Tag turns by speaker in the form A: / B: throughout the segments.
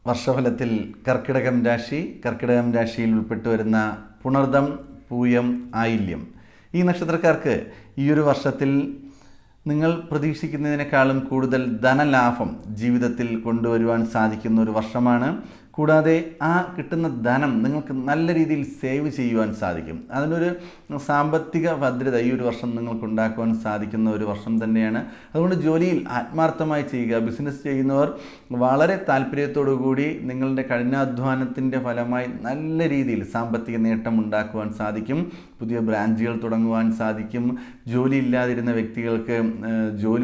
A: വർഷഫലത്തിൽ കർക്കിടകം രാശിയിൽ ഉൾപ്പെട്ടു വരുന്ന പുണർദം, പൂയം, ആയില്യം ഈ നക്ഷത്രക്കാർക്ക് ഈ ഒരു വർഷത്തിൽ നിങ്ങൾ പ്രതീക്ഷിക്കുന്നതിനേക്കാളും കൂടുതൽ ധനലാഭം ജീവിതത്തിൽ കൊണ്ടുവരുവാൻ സാധിക്കുന്ന ഒരു വർഷമാണ്. കൂടാതെ ആ കിട്ടുന്ന ധനം നിങ്ങൾക്ക് നല്ല രീതിയിൽ സേവ് ചെയ്യുവാൻ സാധിക്കും. അതിനൊരു സാമ്പത്തിക ഭദ്രത ഈ ഒരു വർഷം നിങ്ങൾക്ക് ഉണ്ടാക്കുവാൻ സാധിക്കുന്ന ഒരു വർഷം തന്നെയാണ്. അതുകൊണ്ട് ജോലിയിൽ ആത്മാർത്ഥമായി ചെയ്യുക. ബിസിനസ് ചെയ്യുന്നവർ വളരെ താല്പര്യത്തോടു കൂടി നിങ്ങളുടെ കഠിനാധ്വാനത്തിൻ്റെ ഫലമായി നല്ല രീതിയിൽ സാമ്പത്തിക നേട്ടം ഉണ്ടാക്കുവാൻ സാധിക്കും. പുതിയ ബ്രാഞ്ചുകൾ തുടങ്ങുവാൻ സാധിക്കും. ജോലി ഇല്ലാതിരുന്ന വ്യക്തികൾക്ക്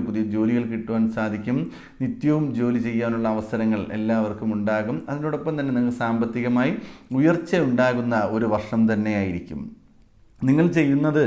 A: പുതിയ ജോലികൾ കിട്ടുവാൻ സാധിക്കും. നിത്യവും ജോലി ചെയ്യാനുള്ള അവസരങ്ങൾ എല്ലാവർക്കും ഉണ്ടാകും. അതിനോടൊപ്പം തന്നെ നിങ്ങൾക്ക് സാമ്പത്തികമായി ഉയർച്ച ഉണ്ടാകുന്ന ഒരു വർഷം തന്നെയായിരിക്കും. നിങ്ങൾ ചെയ്യുന്നത്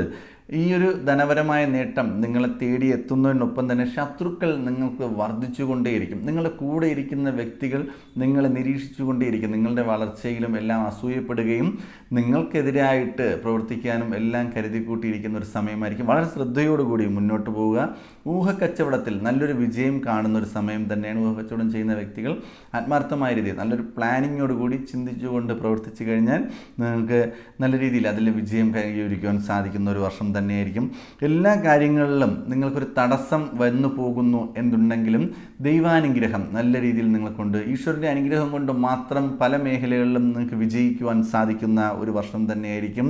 A: ഈ ഒരു ധനപരമായ നേട്ടം നിങ്ങളെ തേടി എത്തുന്നതിനൊപ്പം തന്നെ ശത്രുക്കൾ നിങ്ങൾക്ക് വർദ്ധിച്ചുകൊണ്ടേയിരിക്കും. നിങ്ങളുടെ കൂടെ ഇരിക്കുന്ന വ്യക്തികൾ നിങ്ങളെ നിരീക്ഷിച്ചുകൊണ്ടേയിരിക്കും. നിങ്ങളുടെ വളർച്ചയിലും എല്ലാം അസൂയപ്പെടുകയും നിങ്ങൾക്കെതിരായിട്ട് പ്രവർത്തിക്കാനും എല്ലാം കരുതിക്കൂട്ടിയിരിക്കുന്ന ഒരു സമയമായിരിക്കും. വളരെ ശ്രദ്ധയോടുകൂടി മുന്നോട്ട് പോവുക. ഊഹക്കച്ചവടത്തിൽ നല്ലൊരു വിജയം കാണുന്ന ഒരു സമയം തന്നെയാണ്. ഊഹക്കച്ചവടം ചെയ്യുന്ന വ്യക്തികൾ ആത്മാർത്ഥമായ രീതിയിൽ നല്ലൊരു പ്ലാനിങ്ങോടുകൂടി ചിന്തിച്ചുകൊണ്ട് പ്രവർത്തിച്ചു കഴിഞ്ഞാൽ നിങ്ങൾക്ക് നല്ല രീതിയിൽ അതിൽ വിജയം കൈവരിക്കുവാൻ സാധിക്കുന്ന ഒരു വർഷം തന്നെയായിരിക്കും. എല്ലാ കാര്യങ്ങളിലും നിങ്ങൾക്കൊരു തടസ്സം വന്നു പോകുന്നു എന്നുണ്ടെങ്കിലും ദൈവാനുഗ്രഹം നല്ല രീതിയിൽ നിങ്ങൾക്കുണ്ട്. ഈശ്വരൻ്റെ അനുഗ്രഹം കൊണ്ട് മാത്രം പല മേഖലകളിലും നിങ്ങൾക്ക് വിജയിക്കുവാൻ സാധിക്കുന്ന ഒരു വർഷം തന്നെയായിരിക്കും.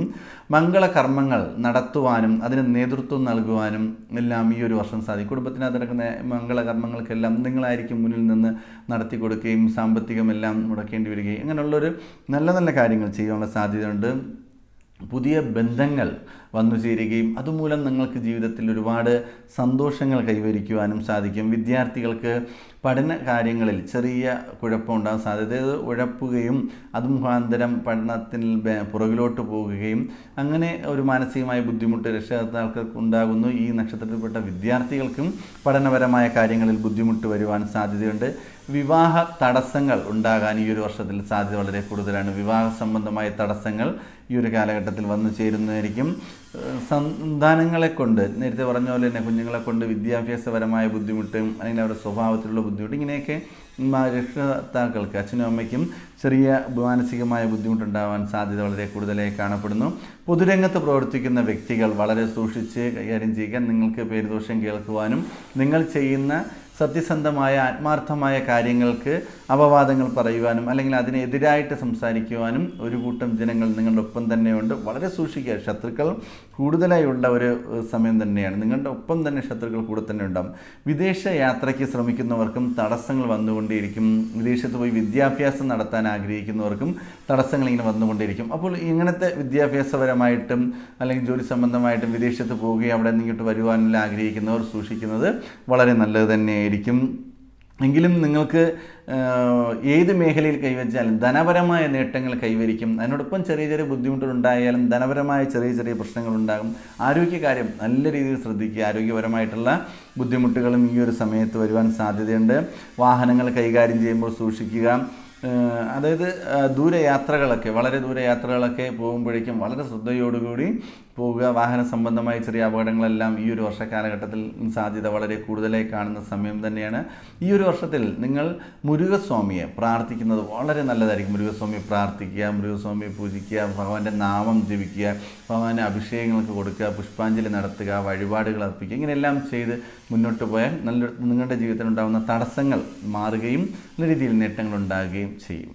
A: മംഗളകർമ്മങ്ങൾ നടത്തുവാനും അതിന് നേതൃത്വം നൽകുവാനും എല്ലാം ഈ ഒരു വർഷം സാധിക്കും. കുടുംബത്തിനകത്ത് നടക്കുന്ന മംഗളകർമ്മങ്ങൾക്കെല്ലാം നിങ്ങളായിരിക്കും മുന്നിൽ നിന്ന് നടത്തി കൊടുക്കുകയും സാമ്പത്തികമെല്ലാം മുടക്കേണ്ടി വരികയും അങ്ങനെയുള്ളൊരു നല്ല നല്ല കാര്യങ്ങൾ ചെയ്യാനുള്ള സാധ്യതയുണ്ട്. പുതിയ ബന്ധങ്ങൾ വന്നു ചേരുകയും അതുമൂലം നിങ്ങൾക്ക് ജീവിതത്തിൽ ഒരുപാട് സന്തോഷങ്ങൾ കൈവരിക്കുവാനും സാധിക്കും. വിദ്യാർത്ഥികൾക്ക് പഠന കാര്യങ്ങളിൽ ചെറിയ കുഴപ്പമുണ്ടാകാൻ സാധ്യത ഉഴപ്പുകയും അത് മുഖാന്തരം പഠനത്തിൽ പുറകിലോട്ട് പോകുകയും അങ്ങനെ ഒരു മാനസികമായ ബുദ്ധിമുട്ട് രക്ഷകർത്താക്കൾക്ക് ഉണ്ടാകുന്നു. ഈ നക്ഷത്രത്തിൽപ്പെട്ട വിദ്യാർത്ഥികൾക്കും പഠനപരമായ കാര്യങ്ങളിൽ ബുദ്ധിമുട്ട് വരുവാൻ സാധ്യതയുണ്ട്. വിവാഹ തടസ്സങ്ങൾ ഉണ്ടാകാൻ ഈ ഒരു വർഷത്തിൽ സാധ്യത വളരെ കൂടുതലാണ്. വിവാഹ സംബന്ധമായ തടസ്സങ്ങൾ ഈ ഒരു കാലഘട്ടത്തിൽ വന്നു ചേരുന്നതായിരിക്കും. സന്താനങ്ങളെ കൊണ്ട് നേരത്തെ പറഞ്ഞ പോലെ തന്നെ കുഞ്ഞുങ്ങളെ കൊണ്ട് വിദ്യാഭ്യാസപരമായ ബുദ്ധിമുട്ടും അല്ലെങ്കിൽ അവരുടെ സ്വഭാവത്തിലുള്ള ബുദ്ധിമുട്ട് ഇങ്ങനെയൊക്കെ രക്ഷകർത്താക്കൾക്ക് അച്ഛനും അമ്മയ്ക്കും ചെറിയ മാനസികമായ ബുദ്ധിമുട്ടുണ്ടാവാൻ സാധ്യത വളരെ കൂടുതലായി കാണപ്പെടുന്നു. പൊതുരംഗത്ത് പ്രവർത്തിക്കുന്ന വ്യക്തികൾ വളരെ സൂക്ഷിച്ച് കൈകാര്യം ചെയ്യുക. നിങ്ങൾക്ക് പേരുദോഷം കേൾക്കുവാനും നിങ്ങൾ ചെയ്യുന്ന സത്യസന്ധമായ ആത്മാർത്ഥമായ കാര്യങ്ങൾക്ക് അപവാദങ്ങൾ പറയുവാനും അല്ലെങ്കിൽ അതിനെതിരായിട്ട് സംസാരിക്കുവാനും ഒരു കൂട്ടം ജനങ്ങൾ നിങ്ങളുടെ ഒപ്പം തന്നെയുണ്ട്. വളരെ സൂക്ഷിക്കുക. ശത്രുക്കൾ കൂടുതലായി ഉള്ള ഒരു സമയം തന്നെയാണ്. നിങ്ങളുടെ ഒപ്പം തന്നെ ശത്രുക്കൾ കൂടെ തന്നെ ഉണ്ടാകും. വിദേശ യാത്രയ്ക്ക് ശ്രമിക്കുന്നവർക്കും തടസ്സങ്ങൾ വന്നുകൊണ്ടേയിരിക്കും. വിദേശത്ത് പോയി വിദ്യാഭ്യാസം നടത്താൻ ആഗ്രഹിക്കുന്നവർക്കും തടസ്സങ്ങൾ ഇങ്ങനെ വന്നുകൊണ്ടേയിരിക്കും. അപ്പോൾ ഇങ്ങനത്തെ വിദ്യാഭ്യാസപരമായിട്ടും അല്ലെങ്കിൽ ജോലി സംബന്ധമായിട്ടും വിദേശത്ത് പോവുകയും അവിടെ നിന്നിട്ട് വരുവാനെല്ലാം ആഗ്രഹിക്കുന്നവർ സൂക്ഷിക്കുന്നത് വളരെ നല്ലത് തന്നെയായിരിക്കും. എങ്കിലും നിങ്ങൾക്ക് ഏത് മേഖലയിൽ കൈവച്ചാലും ധനപരമായ നേട്ടങ്ങൾ കൈവരിക്കും. അതിനോടൊപ്പം ചെറിയ ചെറിയ ബുദ്ധിമുട്ടുകളുണ്ടായാലും ധനപരമായ ചെറിയ ചെറിയ പ്രശ്നങ്ങളുണ്ടാകും. ആരോഗ്യകാര്യം നല്ല രീതിയിൽ ശ്രദ്ധിക്കുക. ആരോഗ്യപരമായിട്ടുള്ള ബുദ്ധിമുട്ടുകളും ഈ ഒരു സമയത്ത് വരുവാൻ സാധ്യതയുണ്ട്. വാഹനങ്ങൾ കൈകാര്യം ചെയ്യുമ്പോൾ സൂക്ഷിക്കുക. അതായത് ദൂരയാത്രകളൊക്കെ വളരെ ദൂരയാത്രകളൊക്കെ പോകുമ്പോഴേക്കും വളരെ ശ്രദ്ധയോടുകൂടി പോവുക. വാഹന സംബന്ധമായ ചെറിയ അപകടങ്ങളെല്ലാം ഈ ഒരു വർഷക്കാലഘട്ടത്തിൽ സാധ്യത വളരെ കൂടുതലായി കാണുന്ന സമയം തന്നെയാണ്. ഈ ഒരു വർഷത്തിൽ നിങ്ങൾ മുരുകസ്വാമിയെ പ്രാർത്ഥിക്കുന്നത് വളരെ നല്ലതായിരിക്കും. മുരുകസ്വാമിയെ പ്രാർത്ഥിക്കുക, മുരുകസ്വാമിയെ പൂജിക്കുക, ഭഗവാന്റെ നാമം ജപിക്കുക, ഭഗവാന്റെ അഭിഷേകങ്ങൾക്ക് കൊടുക്കുക, പുഷ്പാഞ്ജലി നടത്തുക, വഴിപാടുകൾ അർപ്പിക്കുക. ഇങ്ങനെയെല്ലാം ചെയ്ത് മുന്നോട്ട് പോയാൽ നിങ്ങളുടെ ജീവിതത്തിൽ ഉണ്ടാകുന്ന തടസ്സങ്ങൾ മാറുകയും നല്ല രീതിയിൽ നേട്ടങ്ങൾ ഉണ്ടാകുകയും ചെയ്യും.